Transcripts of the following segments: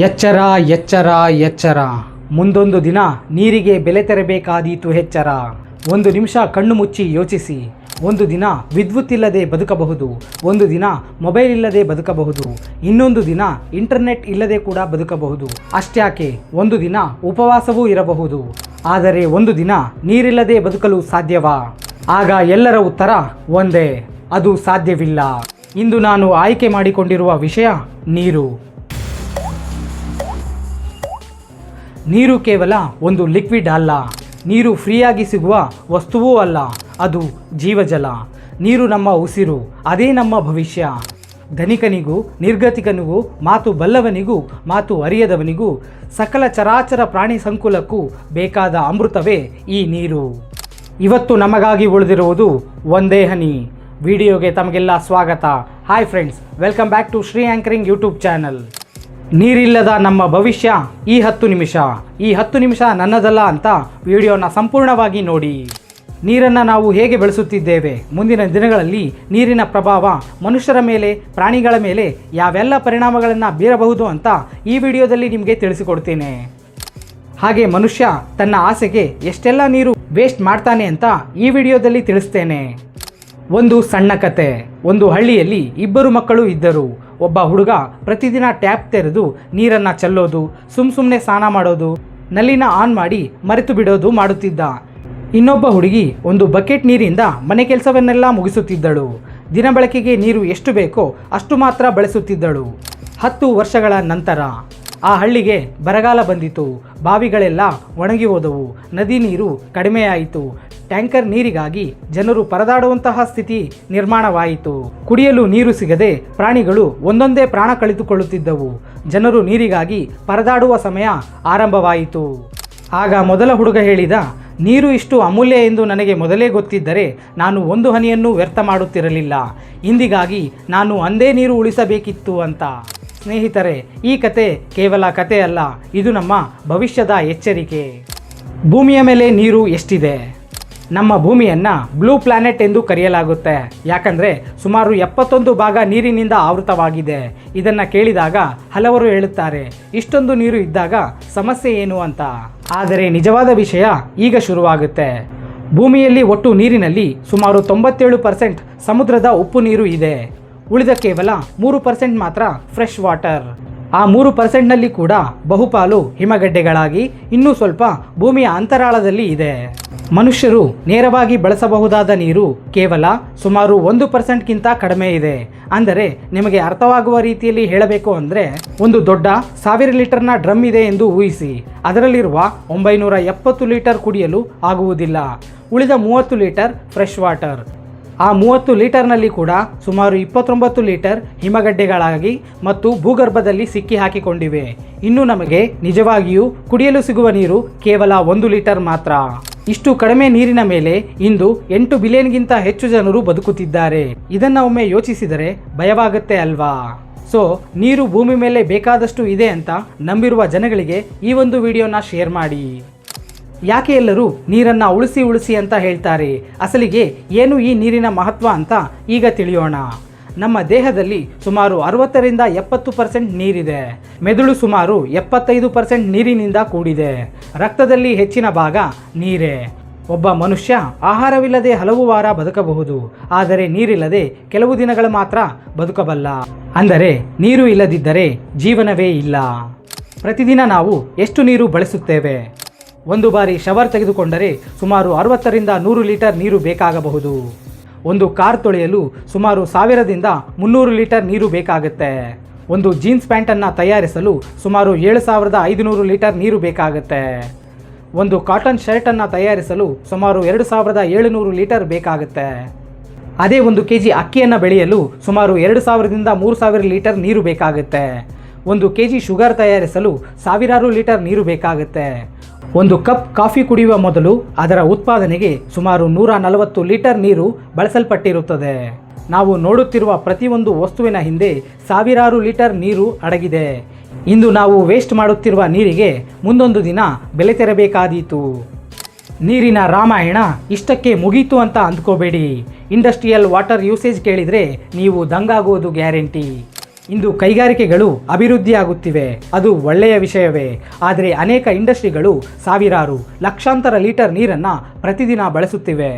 ಎಚ್ಚರ ಎಚ್ಚರ ಎಚ್ಚರ. ಮುಂದೊಂದು ದಿನ ನೀರಿಗೆ ಬೆಲೆ ತೆರಬೇಕಾದೀತು ಎಚ್ಚರ. ಒಂದು ನಿಮಿಷ ಕಣ್ಣು ಮುಚ್ಚಿ ಯೋಚಿಸಿ. ಒಂದು ದಿನ ವಿದ್ಯುತ್ ಇಲ್ಲದೆ ಬದುಕಬಹುದು, ಒಂದು ದಿನ ಮೊಬೈಲ್ ಇಲ್ಲದೆ ಬದುಕಬಹುದು, ಇನ್ನೊಂದು ದಿನ ಇಂಟರ್ನೆಟ್ ಇಲ್ಲದೆ ಕೂಡ ಬದುಕಬಹುದು. ಅಷ್ಟ್ಯಾಕೆ ಒಂದು ದಿನ ಉಪವಾಸವೂ ಇರಬಹುದು. ಆದರೆ ಒಂದು ದಿನ ನೀರಿಲ್ಲದೆ ಬದುಕಲು ಸಾಧ್ಯವಾ? ಆಗ ಎಲ್ಲರ ಉತ್ತರ ಒಂದೇ, ಅದು ಸಾಧ್ಯವಿಲ್ಲ. ಇಂದು ನಾನು ಆಯ್ಕೆ ಮಾಡಿಕೊಂಡಿರುವ ವಿಷಯ ನೀರು. ನೀರು ಕೇವಲ ಒಂದು ಲಿಕ್ವಿಡ್ ಅಲ್ಲ, ನೀರು ಫ್ರೀಯಾಗಿ ಸಿಗುವ ವಸ್ತುವೂ ಅಲ್ಲ, ಅದು ಜೀವಜಲ. ನೀರು ನಮ್ಮ ಉಸಿರು, ಅದೇ ನಮ್ಮ ಭವಿಷ್ಯ. ಧನಿಕನಿಗೂ ನಿರ್ಗತಿಕನಿಗೂ, ಮಾತು ಬಲ್ಲವನಿಗೂ ಮಾತು ಅರಿಯದವನಿಗೂ, ಸಕಲ ಚರಾಚರ ಪ್ರಾಣಿ ಸಂಕುಲಕ್ಕೂ ಬೇಕಾದ ಅಮೃತವೇ ಈ ನೀರು. ಇವತ್ತು ನಮಗಾಗಿ ಉಳಿದಿರುವುದು ಒಂದೇ ಹನಿ. ವಿಡಿಯೋಗೆ ತಮಗೆಲ್ಲ ಸ್ವಾಗತ. Hi friends, welcome back to Shri anchoring YouTube channel. ನೀರಿಲ್ಲದ ನಮ್ಮ ಭವಿಷ್ಯ ಈ 10 ನಿಮಿಷ. ಈ 10 ನಿಮಿಷ ನನ್ನದಲ್ಲ ಅಂತ ವಿಡಿಯೋನ ಸಂಪೂರ್ಣವಾಗಿ ನೋಡಿ. ನೀರನ್ನು ನಾವು ಹೇಗೆ ಬೆಳೆಸುತ್ತಿದ್ದೇವೆ, ಮುಂದಿನ ದಿನಗಳಲ್ಲಿ ನೀರಿನ ಪ್ರಭಾವ ಮನುಷ್ಯರ ಮೇಲೆ, ಪ್ರಾಣಿಗಳ ಮೇಲೆ ಯಾವೆಲ್ಲ ಪರಿಣಾಮಗಳನ್ನು ಬೀರಬಹುದು ಅಂತ ಈ ವಿಡಿಯೋದಲ್ಲಿ ನಿಮಗೆ ತಿಳಿಸಿಕೊಡ್ತೇನೆ. ಹಾಗೆ ಮನುಷ್ಯ ತನ್ನ ಆಸೆಗೆ ಎಷ್ಟೆಲ್ಲ ನೀರು ವೇಸ್ಟ್ ಮಾಡ್ತಾನೆ ಅಂತ ಈ ವಿಡಿಯೋದಲ್ಲಿ ತಿಳಿಸ್ತೇನೆ. ಒಂದು ಸಣ್ಣ ಕತೆ. ಒಂದು ಹಳ್ಳಿಯಲ್ಲಿ 2 ಮಕ್ಕಳು ಇದ್ದರು. ಒಬ್ಬ ಹುಡುಗ ಪ್ರತಿದಿನ ಟ್ಯಾಪ್ ತೆರೆದು ನೀರನ್ನು ಚೆಲ್ಲೋದು, ಸುಮ್ಮನೆ ಸ್ನಾನ ಮಾಡೋದು, ನಲ್ಲಿನ ಆನ್ ಮಾಡಿ ಮರೆತು ಬಿಡೋದು ಮಾಡುತ್ತಿದ್ದ. ಇನ್ನೊಬ್ಬ ಹುಡುಗಿ ಒಂದು ಬಕೆಟ್ ನೀರಿಂದ ಮನೆ ಕೆಲಸವನ್ನೆಲ್ಲ ಮುಗಿಸುತ್ತಿದ್ದಳು. ದಿನ ಬಳಕೆಗೆ ನೀರು ಎಷ್ಟು ಬೇಕೋ ಅಷ್ಟು ಮಾತ್ರ ಬಳಸುತ್ತಿದ್ದಳು. 10 ವರ್ಷಗಳ ನಂತರ ಆ ಹಳ್ಳಿಗೆ ಬರಗಾಲ ಬಂದಿತು. ಬಾವಿಗಳೆಲ್ಲ ಒಣಗಿ ಹೋದವು, ನದಿ ನೀರು ಕಡಿಮೆಯಾಯಿತು. ಟ್ಯಾಂಕರ್ ನೀರಿಗಾಗಿ ಜನರು ಪರದಾಡುವಂತಹ ಸ್ಥಿತಿ ನಿರ್ಮಾಣವಾಯಿತು. ಕುಡಿಯಲು ನೀರು ಸಿಗದೆ ಪ್ರಾಣಿಗಳು ಒಂದೊಂದೇ ಪ್ರಾಣ ಕಳೆದುಕೊಳ್ಳುತ್ತಿದ್ದವು. ಜನರು ನೀರಿಗಾಗಿ ಪರದಾಡುವ ಸಮಯ ಆರಂಭವಾಯಿತು. ಆಗ ಮೊದಲ ಹುಡುಗ ಹೇಳಿದ, ನೀರು ಇಷ್ಟು ಅಮೂಲ್ಯ ಎಂದು ನನಗೆ ಮೊದಲೇ ಗೊತ್ತಿದ್ದರೆ ನಾನು ಒಂದು ಹನಿಯನ್ನು ವ್ಯರ್ಥ ಮಾಡುತ್ತಿರಲಿಲ್ಲ. ಇಂದಿಗಾಗಿ ನಾನು ಅಂದೇ ನೀರು ಉಳಿಸಬೇಕಿತ್ತು ಅಂತ. ಸ್ನೇಹಿತರೆ, ಈ ಕತೆ ಕೇವಲ ಕತೆ ಅಲ್ಲ, ಇದು ನಮ್ಮ ಭವಿಷ್ಯದ ಎಚ್ಚರಿಕೆ. ಭೂಮಿಯ ಮೇಲೆ ನೀರು ಎಷ್ಟಿದೆ? ನಮ್ಮ ಭೂಮಿಯನ್ನು ಬ್ಲೂ ಪ್ಲಾನೆಟ್ ಎಂದು ಕರೆಯಲಾಗುತ್ತೆ. ಯಾಕಂದರೆ ಸುಮಾರು 71 ಭಾಗ ನೀರಿನಿಂದ ಆವೃತವಾಗಿದೆ. ಇದನ್ನು ಕೇಳಿದಾಗ ಹಲವರು ಹೇಳುತ್ತಾರೆ, ಇಷ್ಟೊಂದು ನೀರು ಇದ್ದಾಗ ಸಮಸ್ಯೆ ಏನು ಅಂತ. ಆದರೆ ನಿಜವಾದ ವಿಷಯ ಈಗ ಶುರುವಾಗುತ್ತೆ. ಭೂಮಿಯಲ್ಲಿ ಒಟ್ಟು ನೀರಿನಲ್ಲಿ ಸುಮಾರು 97% ಸಮುದ್ರದ ಉಪ್ಪು ನೀರು ಇದೆ. ಉಳಿದ ಕೇವಲ 3% ಮಾತ್ರ ಫ್ರೆಶ್ ವಾಟರ್. ಆ 3%ನಲ್ಲಿ ಕೂಡ ಬಹುಪಾಲು ಹಿಮಗಡ್ಡೆಗಳಾಗಿ ಇನ್ನೂ ಸ್ವಲ್ಪ ಭೂಮಿಯ ಅಂತರಾಳದಲ್ಲಿ ಇದೆ. ಮನುಷ್ಯರು ನೇರವಾಗಿ ಬಳಸಬಹುದಾದ ನೀರು ಕೇವಲ ಸುಮಾರು 1%ಗಿಂತ ಕಡಿಮೆ ಇದೆ. ಅಂದರೆ ನಿಮಗೆ ಅರ್ಥವಾಗುವ ರೀತಿಯಲ್ಲಿ ಹೇಳಬೇಕು ಅಂದರೆ, ಒಂದು ದೊಡ್ಡ 1000 ಲೀಟರ್ನ ಡ್ರಮ್ ಇದೆ ಎಂದು ಊಹಿಸಿ. ಅದರಲ್ಲಿರುವ 970 ಲೀಟರ್ ಕುಡಿಯಲು ಆಗುವುದಿಲ್ಲ. ಉಳಿದ 30 ಲೀಟರ್ ಫ್ರೆಶ್ ವಾಟರ್. ಆ 30 ಲೀಟರ್ನಲ್ಲಿ ಕೂಡ ಸುಮಾರು 29 ಲೀಟರ್ ಹಿಮಗಡ್ಡೆಗಳಾಗಿ ಮತ್ತು ಭೂಗರ್ಭದಲ್ಲಿ ಸಿಕ್ಕಿ ಹಾಕಿಕೊಂಡಿವೆ. ಇನ್ನು ನಮಗೆ ನಿಜವಾಗಿಯೂ ಕುಡಿಯಲು ಸಿಗುವ ನೀರು ಕೇವಲ 1 ಲೀಟರ್ ಮಾತ್ರ. ಇಷ್ಟು ಕಡಿಮೆ ನೀರಿನ ಮೇಲೆ ಇಂದು 8 ಬಿಲಿಯನ್ಗಿಂತ ಹೆಚ್ಚು ಜನರು ಬದುಕುತ್ತಿದ್ದಾರೆ. ಇದನ್ನು ಒಮ್ಮೆ ಯೋಚಿಸಿದರೆ ಭಯವಾಗುತ್ತೆ ಅಲ್ವಾ? ಸೊ ನೀರು ಭೂಮಿ ಮೇಲೆ ಬೇಕಾದಷ್ಟು ಇದೆ ಅಂತ ನಂಬಿರುವ ಜನಗಳಿಗೆ ಈ ಒಂದು ವಿಡಿಯೋನ ಶೇರ್ ಮಾಡಿ. ಯಾಕೆ ಎಲ್ಲರೂ ನೀರನ್ನು ಉಳಿಸಿ ಉಳಿಸಿ ಅಂತ ಹೇಳ್ತಾರೆ? ಅಸಲಿಗೆ ಏನು ಈ ನೀರಿನ ಮಹತ್ವ ಅಂತ ಈಗ ತಿಳಿಯೋಣ. ನಮ್ಮ ದೇಹದಲ್ಲಿ ಸುಮಾರು 60ರಿಂದ 70% ನೀರಿದೆ. ಮೆದುಳು ಸುಮಾರು 75% ನೀರಿನಿಂದ ಕೂಡಿದೆ. ರಕ್ತದಲ್ಲಿ ಹೆಚ್ಚಿನ ಭಾಗ ನೀರೇ. ಒಬ್ಬ ಮನುಷ್ಯ ಆಹಾರವಿಲ್ಲದೆ ಹಲವು ವಾರ ಬದುಕಬಹುದು, ಆದರೆ ನೀರಿಲ್ಲದೆ ಕೆಲವು ದಿನಗಳು ಮಾತ್ರ ಬದುಕಬಲ್ಲ. ಅಂದರೆ ನೀರು ಇಲ್ಲದಿದ್ದರೆ ಜೀವನವೇ ಇಲ್ಲ. ಪ್ರತಿದಿನ ನಾವು ಎಷ್ಟು ನೀರು ಬಳಸುತ್ತೇವೆ? ಒಂದು ಬಾರಿ ಶವರ್ ತೆಗೆದುಕೊಂಡರೆ ಸುಮಾರು 60ರಿಂದ 100 ಲೀಟರ್ ನೀರು ಬೇಕಾಗಬಹುದು. ಒಂದು ಕಾರ್ ತೊಳೆಯಲು ಸುಮಾರು 1000ದಿಂದ 300 ಲೀಟರ್ ನೀರು ಬೇಕಾಗುತ್ತೆ. ಒಂದು ಜೀನ್ಸ್ ಪ್ಯಾಂಟನ್ನು ತಯಾರಿಸಲು ಸುಮಾರು 7500 ಲೀಟರ್ ನೀರು ಬೇಕಾಗುತ್ತೆ. ಒಂದು ಕಾಟನ್ ಶರ್ಟನ್ನು ತಯಾರಿಸಲು ಸುಮಾರು 2700 ಲೀಟರ್ ಬೇಕಾಗುತ್ತೆ. ಅದೇ 1 kg ಅಕ್ಕಿಯನ್ನು ಬೆಳೆಯಲು ಸುಮಾರು 2000ದಿಂದ 3000 ಲೀಟರ್ ನೀರು ಬೇಕಾಗುತ್ತೆ. 1 kg ಶುಗರ್ ತಯಾರಿಸಲು ಸಾವಿರಾರು ಲೀಟರ್ ನೀರು ಬೇಕಾಗುತ್ತೆ. ಒಂದು ಕಪ್ ಕಾಫಿ ಕುಡಿಯುವ ಮೊದಲು ಅದರ ಉತ್ಪಾದನೆಗೆ ಸುಮಾರು 140 ಲೀಟರ್ ನೀರು ಬಳಸಲ್ಪಟ್ಟಿರುತ್ತದೆ. ನಾವು ನೋಡುತ್ತಿರುವ ಪ್ರತಿಯೊಂದು ವಸ್ತುವಿನ ಹಿಂದೆ ಸಾವಿರಾರು ಲೀಟರ್ ನೀರು ಅಡಗಿದೆ. ಇಂದು ನಾವು ವೇಸ್ಟ್ ಮಾಡುತ್ತಿರುವ ನೀರಿಗೆ ಮುಂದೊಂದು ದಿನ ಬೆಲೆ ತೆರಬೇಕಾದೀತು. ನೀರಿನ ರಾಮಾಯಣ ಇಷ್ಟಕ್ಕೆ ಮುಗೀತು ಅಂತ ಅಂದ್ಕೋಬೇಡಿ. ಇಂಡಸ್ಟ್ರಿಯಲ್ ವಾಟರ್ ಯೂಸೇಜ್ ಕೇಳಿದರೆ ನೀವು ದಂಗಾಗುವುದು ಗ್ಯಾರಂಟಿ. ಇಂದು ಕೈಗಾರಿಕೆಗಳು ಅಭಿವೃದ್ಧಿಯಾಗುತ್ತಿವೆ, ಅದು ಒಳ್ಳೆಯ ವಿಷಯವೇ. ಆದರೆ ಅನೇಕ ಇಂಡಸ್ಟ್ರಿಗಳು ಸಾವಿರಾರು ಲಕ್ಷಾಂತರ ಲೀಟರ್ ನೀರನ್ನು ಪ್ರತಿದಿನ ಬಳಸುತ್ತಿವೆ.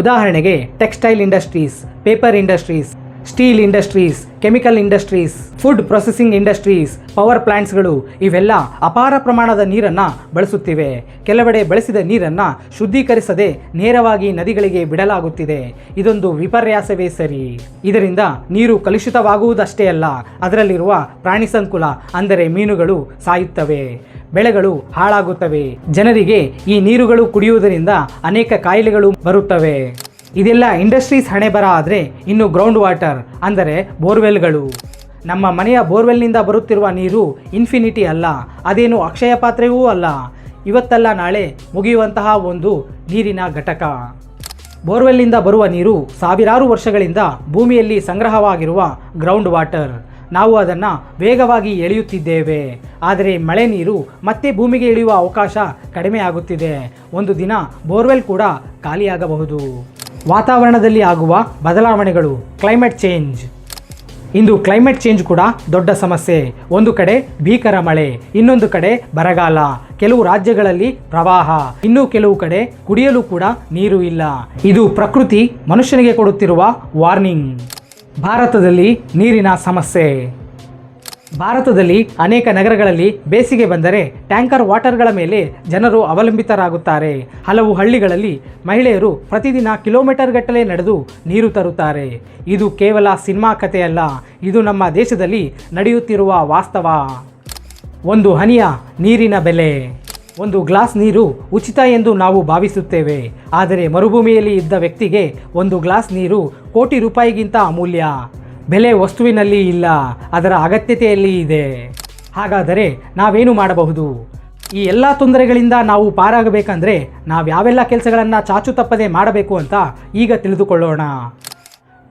ಉದಾಹರಣೆಗೆ textile industries, paper industries, steel industries, chemical industries, food processing industries, power ಪ್ಲಾಂಟ್ಸ್ಗಳು ಇವೆಲ್ಲ ಅಪಾರ ಪ್ರಮಾಣದ ನೀರನ್ನು ಬಳಸುತ್ತಿವೆ. ಕೆಲವೆಡೆ ಬಳಸಿದ ನೀರನ್ನು ಶುದ್ಧೀಕರಿಸದೆ ನೇರವಾಗಿ ನದಿಗಳಿಗೆ ಬಿಡಲಾಗುತ್ತಿದೆ. ಇದೊಂದು ವಿಪರ್ಯಾಸವೇ ಸರಿ. ಇದರಿಂದ ನೀರು ಕಲುಷಿತವಾಗುವುದಷ್ಟೇ ಅಲ್ಲ, ಅದರಲ್ಲಿರುವ ಪ್ರಾಣಿ ಸಂಕುಲ ಅಂದರೆ ಮೀನುಗಳು ಸಾಯುತ್ತವೆ, ಬೆಳೆಗಳು ಹಾಳಾಗುತ್ತವೆ. ಜನರಿಗೆ ಈ ನೀರುಗಳು ಕುಡಿಯುವುದರಿಂದ ಅನೇಕ ಕಾಯಿಲೆಗಳು ಬರುತ್ತವೆ. ಇದೆಲ್ಲ ಇಂಡಸ್ಟ್ರೀಸ್ ಹಣೆಬರ. ಆದರೆ ಇನ್ನು ಗ್ರೌಂಡ್ ವಾಟರ್ ಅಂದರೆ ಬೋರ್ವೆಲ್ಗಳು. ನಮ್ಮ ಮನೆಯ ಬೋರ್ವೆಲ್ನಿಂದ ಬರುತ್ತಿರುವ ನೀರು ಇನ್ಫಿನಿಟಿ ಅಲ್ಲ, ಅದೇನು ಅಕ್ಷಯ ಪಾತ್ರೆಯೂ ಅಲ್ಲ. ಇವತ್ತಲ್ಲ ನಾಳೆ ಮುಗಿಯುವಂತಹ ಒಂದು ನೀರಿನ ಘಟಕ. ಬೋರ್ವೆಲ್ನಿಂದ ಬರುವ ನೀರು ಸಾವಿರಾರು ವರ್ಷಗಳಿಂದ ಭೂಮಿಯಲ್ಲಿ ಸಂಗ್ರಹವಾಗಿರುವ ಗ್ರೌಂಡ್ ವಾಟರ್. ನಾವು ಅದನ್ನು ವೇಗವಾಗಿ ಎಳೆಯುತ್ತಿದ್ದೇವೆ. ಆದರೆ ಮಳೆ ನೀರು ಮತ್ತೆ ಭೂಮಿಗೆ ಇಳಿಯುವ ಅವಕಾಶ ಕಡಿಮೆ ಆಗುತ್ತಿದೆ. ಒಂದು ದಿನ ಬೋರ್ವೆಲ್ ಕೂಡ ಖಾಲಿಯಾಗಬಹುದು. ವಾತಾವರಣದಲ್ಲಿ ಆಗುವ ಬದಲಾವಣೆಗಳು, ಕ್ಲೈಮೇಟ್ ಚೇಂಜ್. ಇಂದು ಕ್ಲೈಮೇಟ್ ಚೇಂಜ್ ಕೂಡ ದೊಡ್ಡ ಸಮಸ್ಯೆ. ಒಂದು ಕಡೆ ಭೀಕರ ಮಳೆ, ಇನ್ನೊಂದು ಕಡೆ ಬರಗಾಲ, ಕೆಲವು ರಾಜ್ಯಗಳಲ್ಲಿ ಪ್ರವಾಹ, ಇನ್ನೂ ಕೆಲವು ಕಡೆ ಕುಡಿಯಲು ಕೂಡ ನೀರು ಇಲ್ಲ. ಇದು ಪ್ರಕೃತಿ ಮನುಷ್ಯನಿಗೆ ಕೊಡುತ್ತಿರುವ ವಾರ್ನಿಂಗ್. ಭಾರತದಲ್ಲಿ ನೀರಿನ ಸಮಸ್ಯೆ. ಭಾರತದಲ್ಲಿ ಅನೇಕ ನಗರಗಳಲ್ಲಿ ಬೇಸಿಗೆ ಬಂದರೆ ಟ್ಯಾಂಕರ್ ವಾಟರ್ಗಳ ಮೇಲೆ ಜನರು ಅವಲಂಬಿತರಾಗುತ್ತಾರೆ. ಹಲವು ಹಳ್ಳಿಗಳಲ್ಲಿ ಮಹಿಳೆಯರು ಪ್ರತಿದಿನ ಕಿಲೋಮೀಟರ್ ಗಟ್ಟಲೆ ನಡೆದು ನೀರು ತರುತ್ತಾರೆ. ಇದು ಕೇವಲ ಸಿನಿಮಾ ಕಥೆಯಲ್ಲ, ಇದು ನಮ್ಮ ದೇಶದಲ್ಲಿ ನಡೆಯುತ್ತಿರುವ ವಾಸ್ತವ. ಒಂದು ಹನಿಯ ನೀರಿನ ಬೆಲೆ. ಒಂದು ಗ್ಲಾಸ್ ನೀರು ಉಚಿತ ಎಂದು ನಾವು ಭಾವಿಸುತ್ತೇವೆ, ಆದರೆ ಮರುಭೂಮಿಯಲ್ಲಿ ಇದ್ದ ವ್ಯಕ್ತಿಗೆ ಒಂದು ಗ್ಲಾಸ್ ನೀರು ಕೋಟಿ ರೂಪಾಯಿಗಿಂತ ಅಮೂಲ್ಯ. ಬೆಲೆ ವಸ್ತುವಿನಲ್ಲಿ ಇಲ್ಲ, ಅದರ ಅಗತ್ಯತೆಯಲ್ಲಿ ಇದೆ. ಹಾಗಾದರೆ ನಾವೇನು ಮಾಡಬಹುದು? ಈ ಎಲ್ಲ ತೊಂದರೆಗಳಿಂದ ನಾವು ಪಾರಾಗಬೇಕಂದ್ರೆ ನಾವ್ಯಾವೆಲ್ಲ ಕೆಲಸಗಳನ್ನು ಚಾಚು ತಪ್ಪದೆ ಮಾಡಬೇಕು ಅಂತ ಈಗ ತಿಳಿದುಕೊಳ್ಳೋಣ.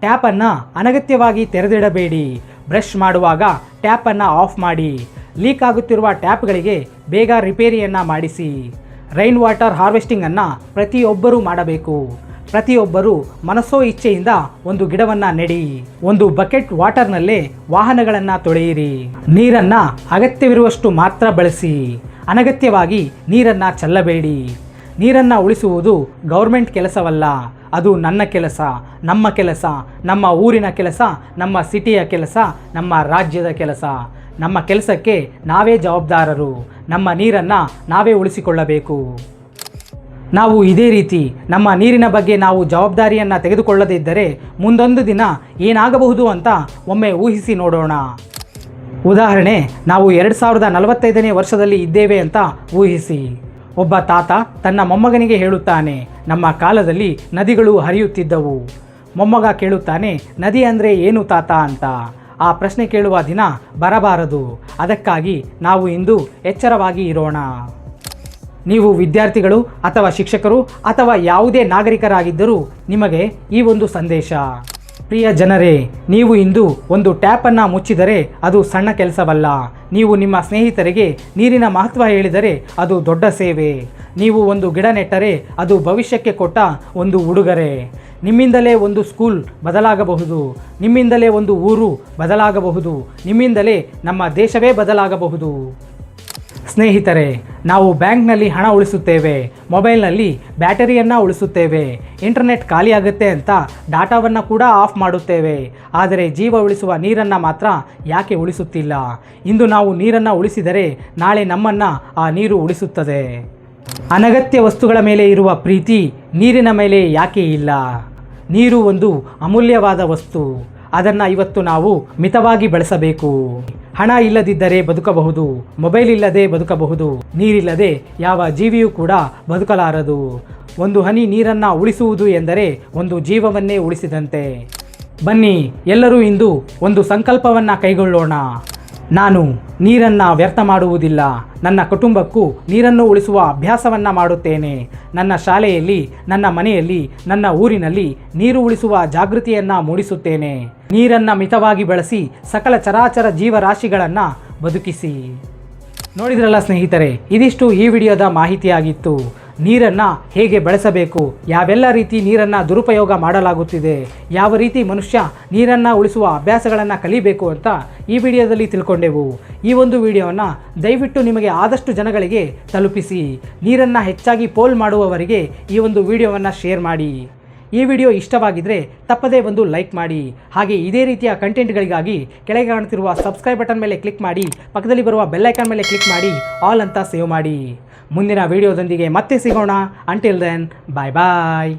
ಟ್ಯಾಪನ್ನು ಅನಗತ್ಯವಾಗಿ ತೆರೆದಿಡಬೇಡಿ. ಬ್ರಷ್ ಮಾಡುವಾಗ ಟ್ಯಾಪನ್ನು ಆಫ್ ಮಾಡಿ. ಲೀಕ್ ಆಗುತ್ತಿರುವ ಟ್ಯಾಪ್ಗಳಿಗೆ ಬೇಗ ರಿಪೇರಿಯನ್ನು ಮಾಡಿಸಿ. ರೈನ್ ವಾಟರ್ ಹಾರ್ವೆಸ್ಟಿಂಗನ್ನು ಪ್ರತಿಯೊಬ್ಬರೂ ಮಾಡಬೇಕು. ಪ್ರತಿಯೊಬ್ಬರೂ ಮನಸ್ಸೋ ಇಚ್ಛೆಯಿಂದ ಒಂದು ಗಿಡವನ್ನು ನೆಡಿ. ಒಂದು ಬಕೆಟ್ ವಾಟರ್ನಲ್ಲೇ ವಾಹನಗಳನ್ನು ತೊಳೆಯಿರಿ. ನೀರನ್ನು ಅಗತ್ಯವಿರುವಷ್ಟು ಮಾತ್ರ ಬಳಸಿ. ಅನಗತ್ಯವಾಗಿ ನೀರನ್ನು ಚೆಲ್ಲಬೇಡಿ. ನೀರನ್ನು ಉಳಿಸುವುದು ಗೌರ್ಮೆಂಟ್ ಕೆಲಸವಲ್ಲ, ಅದು ನನ್ನ ಕೆಲಸ, ನಮ್ಮ ಕೆಲಸ, ನಮ್ಮ ಊರಿನ ಕೆಲಸ, ನಮ್ಮ ಸಿಟಿಯ ಕೆಲಸ, ನಮ್ಮ ರಾಜ್ಯದ ಕೆಲಸ. ನಮ್ಮ ಕೆಲಸಕ್ಕೆ ನಾವೇ ಜವಾಬ್ದಾರರು. ನಮ್ಮ ನೀರನ್ನು ನಾವೇ ಉಳಿಸಿಕೊಳ್ಳಬೇಕು. ನಾವು ಇದೇ ರೀತಿ ನಮ್ಮ ನೀರಿನ ಬಗ್ಗೆ ನಾವು ಜವಾಬ್ದಾರಿಯನ್ನು ತೆಗೆದುಕೊಳ್ಳದಿದ್ದರೆ ಮುಂದೊಂದು ದಿನ ಏನಾಗಬಹುದು ಅಂತ ಒಮ್ಮೆ ಊಹಿಸಿ ನೋಡೋಣ. ಉದಾಹರಣೆ, ನಾವು 2045ನೇ ವರ್ಷದಲ್ಲಿ ಇದ್ದೇವೆ ಅಂತ ಊಹಿಸಿ. ಒಬ್ಬ ತಾತ ತನ್ನ ಮೊಮ್ಮಗನಿಗೆ ಹೇಳುತ್ತಾನೆ, ನಮ್ಮ ಕಾಲದಲ್ಲಿ ನದಿಗಳು ಹರಿಯುತ್ತಿದ್ದವು. ಮೊಮ್ಮಗ ಕೇಳುತ್ತಾನೆ, ನದಿ ಅಂದರೆ ಏನು ತಾತ ಅಂತ. ಆ ಪ್ರಶ್ನೆ ಕೇಳುವ ದಿನ ಬರಬಾರದು. ಅದಕ್ಕಾಗಿ ನಾವು ಇಂದು ಎಚ್ಚರವಾಗಿ ಇರೋಣ. ನೀವು ವಿದ್ಯಾರ್ಥಿಗಳು ಅಥವಾ ಶಿಕ್ಷಕರು ಅಥವಾ ಯಾವುದೇ ನಾಗರಿಕರಾಗಿದ್ದರೂ ನಿಮಗೆ ಈ ಒಂದು ಸಂದೇಶ. ಪ್ರಿಯ ಜನರೇ, ನೀವು ಇಂದು ಒಂದು ಟ್ಯಾಪನ್ನು ಮುಚ್ಚಿದರೆ ಅದು ಸಣ್ಣ ಕೆಲಸವಲ್ಲ. ನೀವು ನಿಮ್ಮ ಸ್ನೇಹಿತರಿಗೆ ನೀರಿನ ಮಹತ್ವ ಹೇಳಿದರೆ ಅದು ದೊಡ್ಡ ಸೇವೆ. ನೀವು ಒಂದು ಗಿಡ ನೆಟ್ಟರೆ ಅದು ಭವಿಷ್ಯಕ್ಕೆ ಕೊಟ್ಟ ಒಂದು ಉಡುಗೊರೆ. ನಿಮ್ಮಿಂದಲೇ ಒಂದು ಸ್ಕೂಲ್ ಬದಲಾಗಬಹುದು, ನಿಮ್ಮಿಂದಲೇ ಒಂದು ಊರು ಬದಲಾಗಬಹುದು, ನಿಮ್ಮಿಂದಲೇ ನಮ್ಮ ದೇಶವೇ ಬದಲಾಗಬಹುದು. ಸ್ನೇಹಿತರೆ, ನಾವು ಬ್ಯಾಂಕ್ನಲ್ಲಿ ಹಣ ಉಳಿಸುತ್ತೇವೆ, ಮೊಬೈಲ್ನಲ್ಲಿ ಬ್ಯಾಟರಿಯನ್ನು ಉಳಿಸುತ್ತೇವೆ, ಇಂಟರ್ನೆಟ್ ಖಾಲಿಯಾಗುತ್ತೆ ಅಂತ ಡಾಟಾವನ್ನು ಕೂಡ ಆಫ್ ಮಾಡುತ್ತೇವೆ. ಆದರೆ ಜೀವ ಉಳಿಸುವ ನೀರನ್ನು ಮಾತ್ರ ಯಾಕೆ ಉಳಿಸುತ್ತಿಲ್ಲ? ಇಂದು ನಾವು ನೀರನ್ನು ಉಳಿಸಿದರೆ ನಾಳೆ ನಮ್ಮನ್ನು ಆ ನೀರು ಉಳಿಸುತ್ತದೆ. ಅನಗತ್ಯ ವಸ್ತುಗಳ ಮೇಲೆ ಇರುವ ಪ್ರೀತಿ ನೀರಿನ ಮೇಲೆ ಯಾಕೆ ಇಲ್ಲ? ನೀರು ಒಂದು ಅಮೂಲ್ಯವಾದ ವಸ್ತು. ಅದನ್ನು ಇವತ್ತು ನಾವು ಮಿತವಾಗಿ ಬಳಸಬೇಕು. ಹಣ ಇಲ್ಲದಿದ್ದರೆ ಬದುಕಬಹುದು, ಮೊಬೈಲ್ ಇಲ್ಲದೆ ಬದುಕಬಹುದು, ನೀರಿಲ್ಲದೆ ಯಾವ ಜೀವಿಯೂ ಕೂಡ ಬದುಕಲಾರದು. ಒಂದು ಹನಿ ನೀರನ್ನು ಉಳಿಸುವುದು ಎಂದರೆ ಒಂದು ಜೀವವನ್ನೇ ಉಳಿಸಿದಂತೆ. ಬನ್ನಿ ಎಲ್ಲರೂ ಇಂದು ಒಂದು ಸಂಕಲ್ಪವನ್ನು ಕೈಗೊಳ್ಳೋಣ. ನಾನು ನೀರನ್ನು ವ್ಯರ್ಥ ಮಾಡುವುದಿಲ್ಲ. ನನ್ನ ಕುಟುಂಬಕ್ಕೂ ನೀರನ್ನು ಉಳಿಸುವ ಅಭ್ಯಾಸವನ್ನು ಮಾಡುತ್ತೇನೆ. ನನ್ನ ಶಾಲೆಯಲ್ಲಿ, ನನ್ನ ಮನೆಯಲ್ಲಿ, ನನ್ನ ಊರಿನಲ್ಲಿ ನೀರು ಉಳಿಸುವ ಜಾಗೃತಿಯನ್ನು ಮೂಡಿಸುತ್ತೇನೆ. ನೀರನ್ನು ಮಿತವಾಗಿ ಬಳಸಿ ಸಕಲ ಚರಾಚರ ಜೀವರಾಶಿಗಳನ್ನು ಬದುಕಿಸಿ. ನೋಡಿದ್ರಲ್ಲ ಸ್ನೇಹಿತರೆ, ಇದಿಷ್ಟು ಈ ವಿಡಿಯೋದ ಮಾಹಿತಿಯಾಗಿತ್ತು. ನೀರನ್ನು ಹೇಗೆ ಬಳಸಬೇಕು, ಯಾವೆಲ್ಲ ರೀತಿ ನೀರನ್ನು ದುರುಪಯೋಗ ಮಾಡಲಾಗುತ್ತಿದೆ, ಯಾವ ರೀತಿ ಮನುಷ್ಯ ನೀರನ್ನು ಉಳಿಸುವ ಅಭ್ಯಾಸಗಳನ್ನು ಕಲಿಬೇಕು ಅಂತ ಈ ವಿಡಿಯೋದಲ್ಲಿ ತಿಳ್ಕೊಂಡೆವು. ಈ ಒಂದು ವಿಡಿಯೋವನ್ನು ದಯವಿಟ್ಟು ನಿಮಗೆ ಆದಷ್ಟು ಜನಗಳಿಗೆ ತಲುಪಿಸಿ. ನೀರನ್ನು ಹೆಚ್ಚಾಗಿ ಪೋಲ್ ಮಾಡುವವರಿಗೆ ಈ ಒಂದು ವಿಡಿಯೋವನ್ನು ಶೇರ್ ಮಾಡಿ. ಈ ವಿಡಿಯೋ ಇಷ್ಟವಾಗಿದ್ದರೆ ತಪ್ಪದೇ ಒಂದು ಲೈಕ್ ಮಾಡಿ. ಹಾಗೆ ಇದೇ ರೀತಿಯ ಕಂಟೆಂಟ್ಗಳಿಗಾಗಿ ಕೆಳಗೆ ಕಾಣುತ್ತಿರುವ ಸಬ್ಸ್ಕ್ರೈಬ್ ಬಟನ್ ಮೇಲೆ ಕ್ಲಿಕ್ ಮಾಡಿ, ಪಕ್ಕದಲ್ಲಿ ಬರುವ ಬೆಲ್ ಐಕಾನ್ ಮೇಲೆ ಕ್ಲಿಕ್ ಮಾಡಿ ಆಲ್ ಅಂತ ಸೇವ್ ಮಾಡಿ. ಮುಂದಿನ ವಿಡಿಯೋದೊಂದಿಗೆ ಮತ್ತೆ ಸಿಗೋಣ. ಅಂಟಿಲ್ ದೆನ್ ಬಾಯ್ ಬಾಯ್.